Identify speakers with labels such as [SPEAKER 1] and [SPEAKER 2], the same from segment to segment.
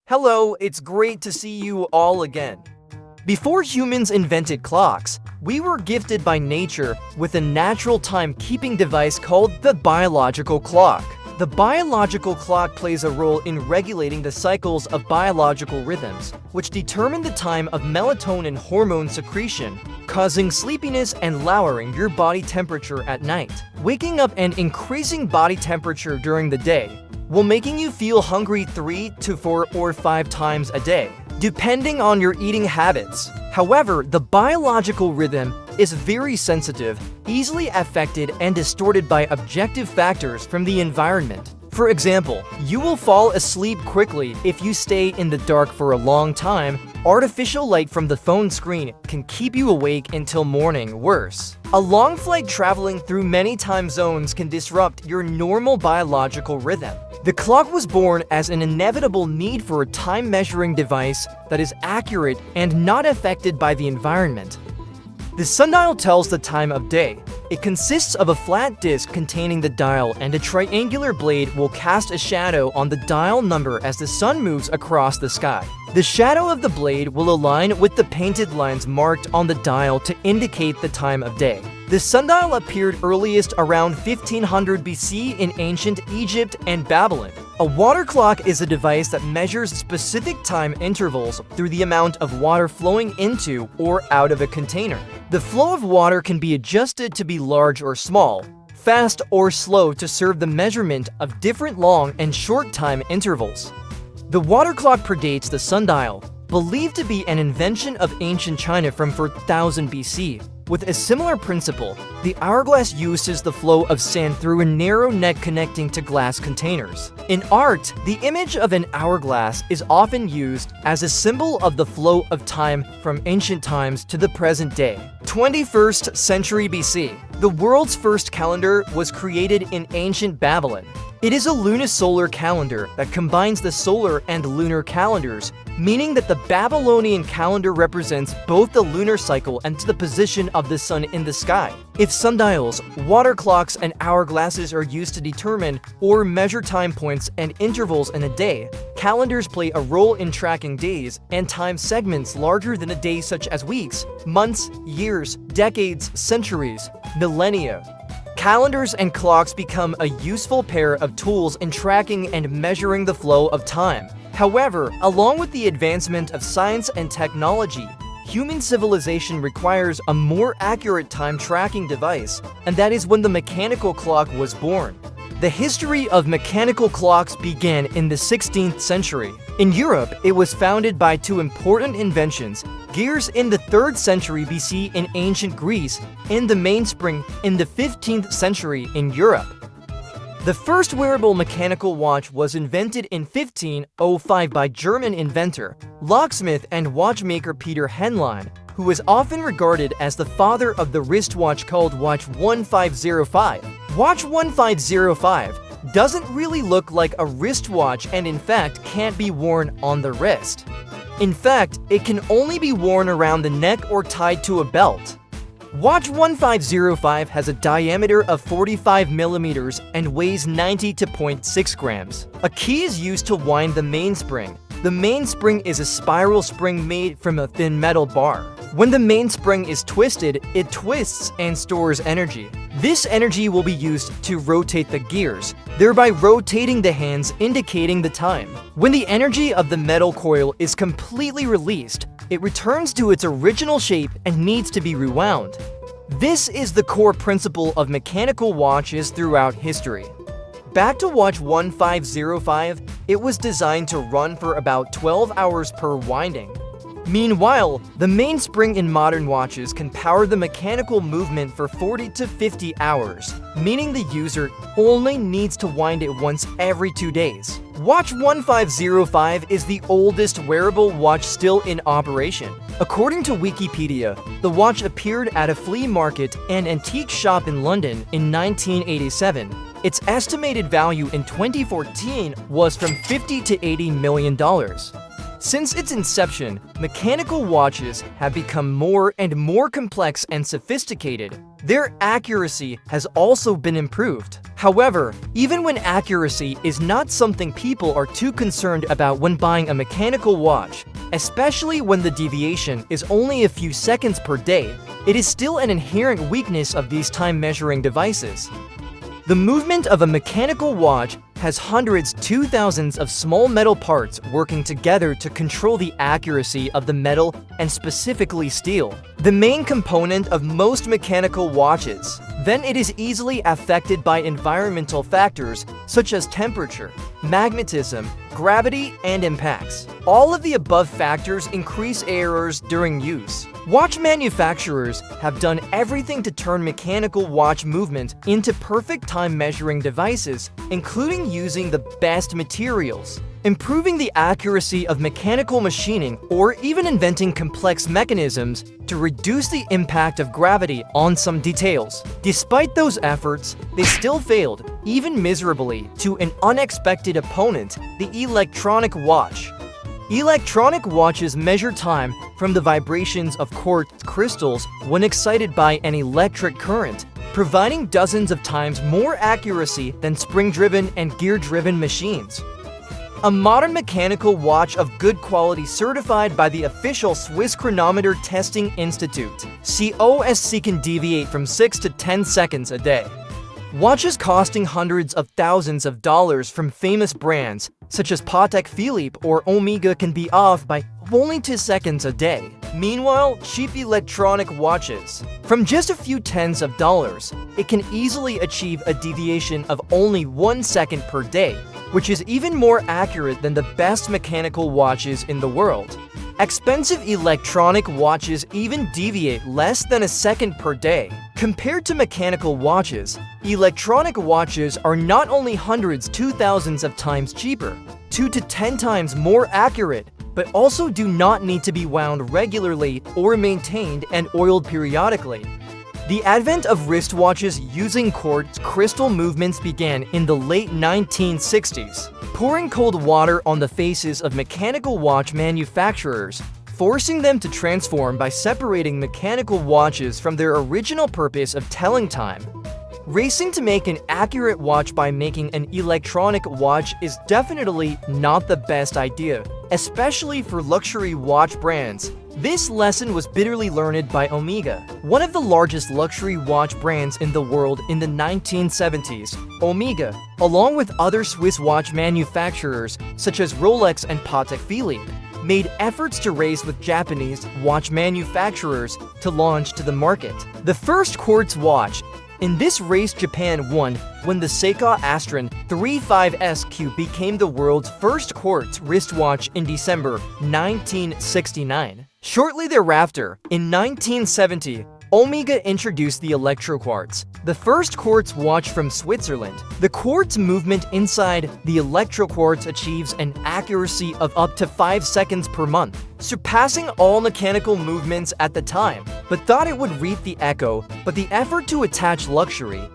[SPEAKER 1] Hello, it's great to see you all again. Before humans invented clocks, we were gifted by nature with a natural time-keeping device called the biological clock. The biological clock plays a role in regulating the cycles of biological rhythms, which determine the time of melatonin hormone secretion, causing sleepiness and lowering your body temperature at night. Waking up and increasing body temperature during the day will making you feel hungry 3 to 4 or 5 times a day, depending on your eating habits. However, the biological rhythm is very sensitive, easily affected and distorted by objective factors from the environment. For example, you will fall asleep quickly if you stay in the dark for a long time. Artificial light from the phone screen can keep you awake until morning. Worse, a long flight traveling through many time zones can disrupt your normal biological rhythm. The clock was born as an inevitable need for a time-measuring device that is accurate and not affected by the environment. The sundial tells the time of day. It consists of a flat disc containing the dial, and a triangular blade will cast a shadow on the dial number as the sun moves across the sky. The shadow of the blade will align with the painted lines marked on the dial to indicate the time of day. The sundial appeared earliest around 1500 BC in ancient Egypt and Babylon. A water clock is a device that measures specific time intervals through the amount of water flowing into or out of a container. The flow of water can be adjusted to be large or small, fast or slow to serve the measurement of different long and short time intervals. The water clock predates the sundial, believed to be an invention of ancient China from 4000 BC. With a similar principle, the hourglass uses the flow of sand through a narrow neck connecting to glass containers. In art, the image of an hourglass is often used as a symbol of the flow of time from ancient times to the present day. 21st century BC. The world's first calendar was created in ancient Babylon. It is a lunisolar calendar that combines the solar and lunar calendars, meaning that the Babylonian calendar represents both the lunar cycle and the position of the sun in the sky. If sundials, water clocks, and hourglasses are used to determine or measure time points and intervals in a day, calendars play a role in tracking days and time segments larger than a day, such as weeks, months, years, decades, centuries, millennia. Calendars and clocks become a useful pair of tools in tracking and measuring the flow of time. However, along with the advancement of science and technology, human civilization requires a more accurate time-tracking device, and that is when the mechanical clock was born. The history of mechanical clocks began in the 16th century. In Europe, it was founded by two important inventions: gears in the 3rd century BC in ancient Greece, and the mainspring in the 15th century in Europe. The first wearable mechanical watch was invented in 1505 by German inventor, locksmith, and watchmaker Peter Henlein, who is often regarded as the father of the wristwatch called Watch 1505. Watch 1505 doesn't really look like a wristwatch and in fact can't be worn on the wrist. In fact, it can only be worn around the neck or tied to a belt. Watch 1505 has a diameter of 45 millimeters and weighs 90 to 0.6 grams. A key is used to wind the mainspring. The mainspring is a spiral spring made from a thin metal bar. When the mainspring is twisted, it twists and stores energy. This energy will be used to rotate the gears, thereby rotating the hands, indicating the time. When the energy of the metal coil is completely released, it returns to its original shape and needs to be rewound. This is the core principle of mechanical watches throughout history. Back to Watch 1505, it was designed to run for about 12 hours per winding. Meanwhile, the mainspring in modern watches can power the mechanical movement for 40 to 50 hours, meaning the user only needs to wind it once every 2 days. Watch 1505 is the oldest wearable watch still in operation. According to Wikipedia, the watch appeared at a flea market and antique shop in London in 1987. Its estimated value in 2014 was from $50 to $80 million. Since its inception, mechanical watches have become more and more complex and sophisticated. Their accuracy has also been improved. However, even when accuracy is not something people are too concerned about when buying a mechanical watch, especially when the deviation is only a few seconds per day, it is still an inherent weakness of these time-measuring devices. The movement of a mechanical watch has hundreds to thousands of small metal parts working together to control the accuracy of the metal and specifically steel, the main component of most mechanical watches. Then it is easily affected by environmental factors such as temperature, magnetism, gravity, and impacts. All of the above factors increase errors during use. Watch manufacturers have done everything to turn mechanical watch movement into perfect time-measuring devices, including using the best materials, improving the accuracy of mechanical machining, or even inventing complex mechanisms to reduce the impact of gravity on some details. Despite those efforts, they still failed, even miserably, to an unexpected opponent, the electronic watch. Electronic watches measure time from the vibrations of quartz crystals when excited by an electric current, providing dozens of times more accuracy than spring-driven and gear-driven machines. A modern mechanical watch of good quality certified by the official Swiss Chronometer Testing Institute, COSC, can deviate from 6 to 10 seconds a day. Watches costing hundreds of thousands of dollars from famous brands such as Patek Philippe or Omega can be off by only 2 seconds a day. Meanwhile, cheap electronic watches, from just a few tens of dollars, it can easily achieve a deviation of only 1 second per day, which is even more accurate than the best mechanical watches in the world. Expensive electronic watches even deviate less than a second per day. Compared to mechanical watches, electronic watches are not only hundreds to thousands of times cheaper, 2 to 10 times more accurate, but also do not need to be wound regularly or maintained and oiled periodically. The advent of wristwatches using quartz crystal movements began in the late 1960s, pouring cold water on the faces of mechanical watch manufacturers, forcing them to transform by separating mechanical watches from their original purpose of telling time. Racing to make an accurate watch by making an electronic watch is definitely not the best idea, especially for luxury watch brands. This lesson was bitterly learned by Omega, one of the largest luxury watch brands in the world in the 1970s. Omega, along with other Swiss watch manufacturers such as Rolex and Patek Philippe, made efforts to race with Japanese watch manufacturers to launch to the market. The first quartz watch in this race, Japan won when the Seiko Astron 35SQ became the world's first quartz wristwatch in December 1969. Shortly thereafter, in 1970, Omega introduced the Electroquartz, the first quartz watch from Switzerland. The quartz movement inside the Electroquartz achieves an accuracy of up to 5 seconds per month, surpassing all mechanical movements at the time, but thought it would reap the echo. But the effort to attach luxury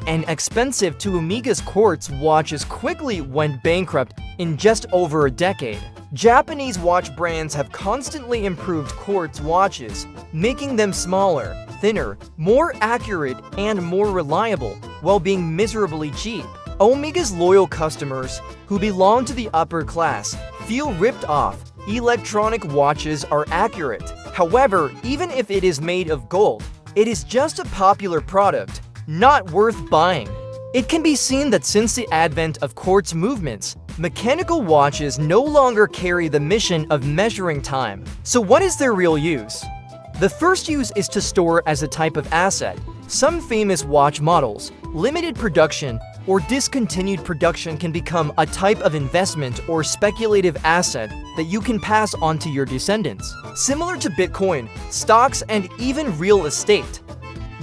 [SPEAKER 1] and expensive to Omega's quartz watches quickly went bankrupt in just over a decade. Japanese watch brands have constantly improved quartz watches, making them smaller, thinner, more accurate, and more reliable, while being miserably cheap. Omega's loyal customers, who belong to the upper class, feel ripped off. Electronic watches are accurate. However, even if it is made of gold, it is just a popular product, not worth buying. It can be seen that since the advent of quartz movements, mechanical watches no longer carry the mission of measuring time. So what is their real use? The first use is to store as a type of asset. Some famous watch models, limited production, or discontinued production can become a type of investment or speculative asset that you can pass on to your descendants. Similar to Bitcoin, stocks, and even real estate.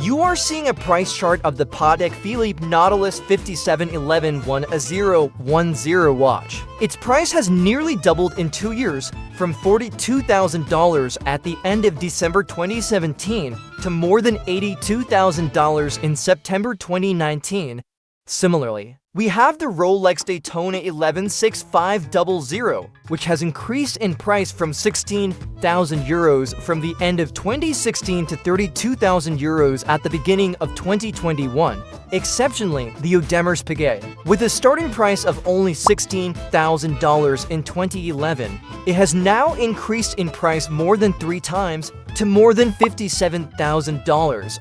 [SPEAKER 1] You are seeing a price chart of the Patek Philippe Nautilus 5711-1010 watch. Its price has nearly doubled in 2 years, from $42,000 at the end of December 2017 to more than $82,000 in September 2019. Similarly, We have the Rolex Daytona 116500, which has increased in price from 16,000 euros from the end of 2016 to 32,000 euros at the beginning of 2021. Exceptionally, the Audemars Piguet, with a starting price of only $16,000 in 2011, it has now increased in price more than 3 times to more than $57,000.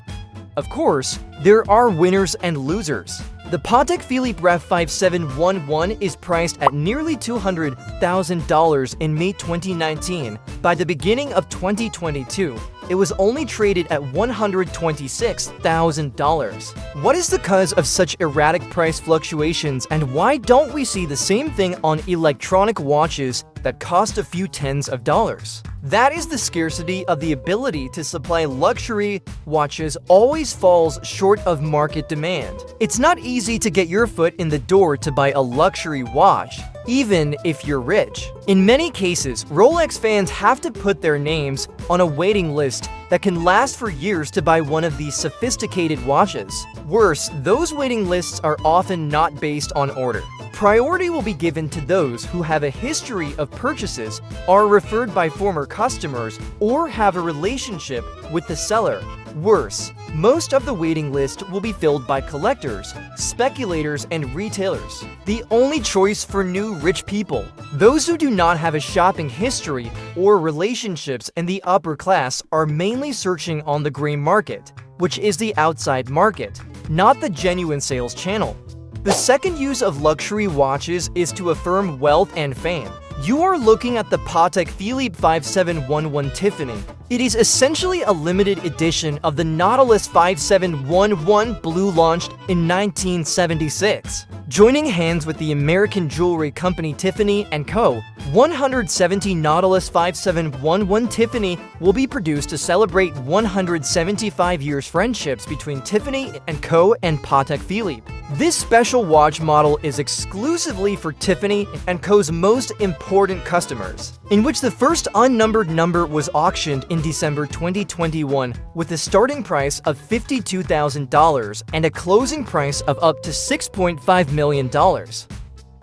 [SPEAKER 1] Of course, there are winners and losers. The Patek Philippe Ref 5711 is priced at nearly $200,000 in May 2019. By the beginning of 2022, it was only traded at $126,000. What is the cause of such erratic price fluctuations, and why don't we see the same thing on electronic watches that cost a few tens of dollars? That is the scarcity of the ability to supply luxury watches always falls short of market demand. It's not easy to get your foot in the door to buy a luxury watch, even if you're rich. In many cases, Rolex fans have to put their names on a waiting list that can last for years to buy one of these sophisticated watches. Worse, those waiting lists are often not based on order. Priority will be given to those who have a history of purchases, are referred by former customers, or have a relationship with the seller. Worse, most of the waiting list will be filled by collectors, speculators, and retailers. The only choice for new rich people, those who do not have a shopping history or relationships in the upper class, are mainly searching on the gray market, which is the outside market, not the genuine sales channel. The second use of luxury watches is to affirm wealth and fame. You are looking at the Patek Philippe 5711 Tiffany. It is essentially a limited edition of the Nautilus 5711 Blue launched in 1976. Joining hands with the American jewelry company Tiffany & Co., 170 Nautilus 5711 Tiffany will be produced to celebrate 175 years friendships between Tiffany & Co. and Patek Philippe. This special watch model is exclusively for Tiffany & Co.'s most important customers, in which the first unnumbered number was auctioned in December 2021 with a starting price of $52,000 and a closing price of up to $6.5 million.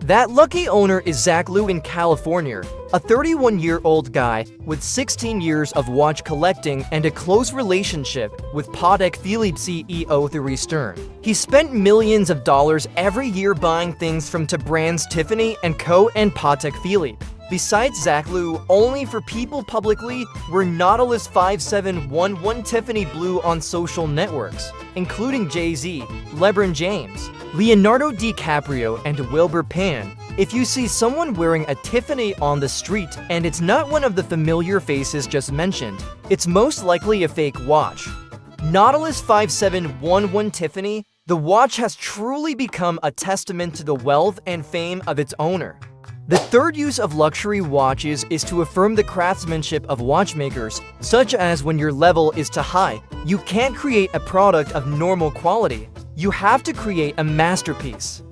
[SPEAKER 1] That lucky owner is Zach Liu in California, a 31-year-old guy with 16 years of watch collecting and a close relationship with Patek Philippe CEO Thierry Stern. He spent millions of dollars every year buying things from brands Tiffany & Co. and Patek Philippe. Besides Zach Liu, only for people publicly were Nautilus 5711 Tiffany Blue on social networks, including Jay-Z, LeBron James, Leonardo DiCaprio, and Wilbur Pan. If you see someone wearing a Tiffany on the street and it's not one of the familiar faces just mentioned, it's most likely a fake watch. Nautilus 5711 Tiffany, the watch has truly become a testament to the wealth and fame of its owner. The third use of luxury watches is to affirm the craftsmanship of watchmakers, such as when your level is too high, you can't create a product of normal quality. You have to create a masterpiece.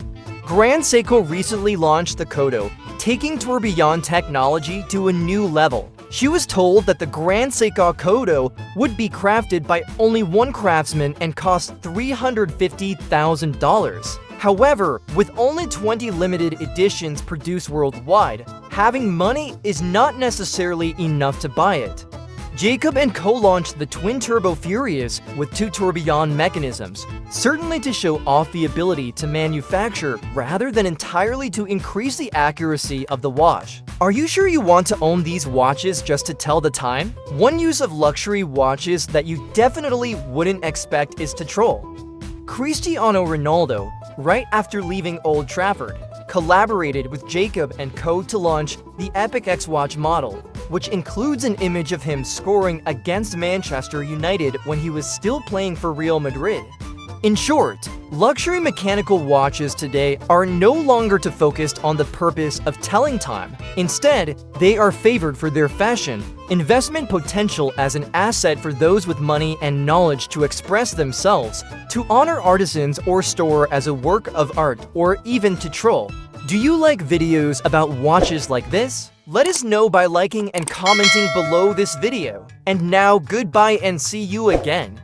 [SPEAKER 1] Grand Seiko recently launched the Kodo, taking tourbillon technology to a new level. She was told that the Grand Seiko Kodo would be crafted by only one craftsman and cost $350,000. However, with only 20 limited editions produced worldwide, having money is not necessarily enough to buy it. Jacob & Co. launched the twin-turbo Furious with 2 tourbillon mechanisms, certainly to show off the ability to manufacture rather than entirely to increase the accuracy of the watch. Are you sure you want to own these watches just to tell the time? One use of luxury watches that you definitely wouldn't expect is to troll. Cristiano Ronaldo, right after leaving Old Trafford, collaborated with Jacob & Co. to launch the Epic X watch model, which includes an image of him scoring against Manchester United when he was still playing for Real Madrid. In short, luxury mechanical watches today are no longer to focus on the purpose of telling time. Instead, they are favored for their fashion, investment potential as an asset for those with money and knowledge to express themselves, to honor artisans or store as a work of art, or even to troll. Do you like videos about watches like this? Let us know by liking and commenting below this video. And now, goodbye and see you again.